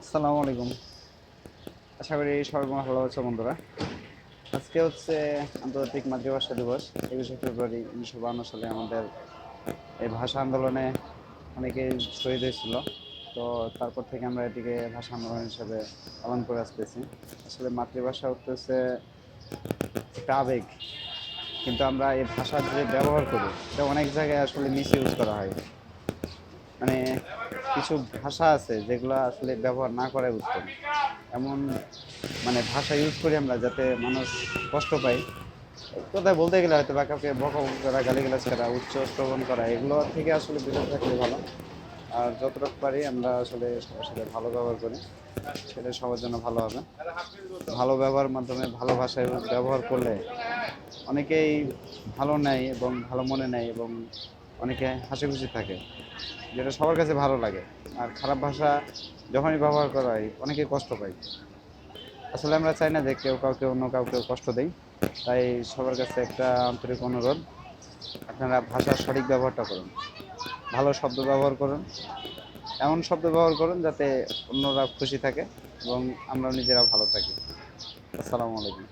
আসসালামু আলাইকুম। আশা করি সবাই ভালো আছো বন্ধুরা। আজকে হচ্ছে আন্তর্জাতিক মাতৃভাষা দিবস। 21শে ফেব্রুয়ারি 1952 সালে আমাদের এই ভাষা আন্দোলনে অনেকে শহীদ হয়েছিল। তো তারপর থেকে আমরা এটিকে ভাষা আন্দোলন হিসেবে পালন করে আসতেছি। আসলে মাতৃভাষা হচ্ছে একটা আবেগ, কিন্তু আমরা এই ভাষার যে ব্যবহার করি এটা অনেক জায়গায় আসলে মিস ইউজ করা হয়। মানে কিছু ভাষা আছে যেগুলো আসলে ব্যবহার না করাই উত্তম। এমন ভাষা ইউজ করি আমরা যাতে মানুষ কষ্ট পায়। এক কথায় বলতে গেলে হয়তো বা কাউকে বকাবকি করা, গালিগালাজ করা, উচ্চ শ্রবণ করা, এগুলো থেকে আসলে বিরত থাকলে ভালো। আর যতটুকু পারি আমরা আসলে সবার সাথে ভালো ব্যবহার করি, সেটা সবার জন্য ভালো হবে। ভালো ব্যবহারের মাধ্যমে ভালো ভাষায় ব্যবহার করলে অনেকেই ভালো নেয় এবং ভালো মনে নেয়, এবং অনেকে হাসি খুশি থাকে, যেটা সবার কাছে ভালো লাগে। আর খারাপ ভাষা যখনই ব্যবহার করা হয় অনেকে কষ্ট পায়। আসলে আমরা চাই না যে কেউ কাউকে অন্য কাউকে কষ্ট দেয়। তাই সবার কাছে একটা আন্তরিক অনুরোধ, আপনারা ভাষার সঠিক ব্যবহারটা করুন, ভালো শব্দ ব্যবহার করুন, এমন শব্দ ব্যবহার করুন যাতে অন্যরা খুশি থাকে এবং আমরা নিজেরা ভালো থাকি। আসসালামু আলাইকুম।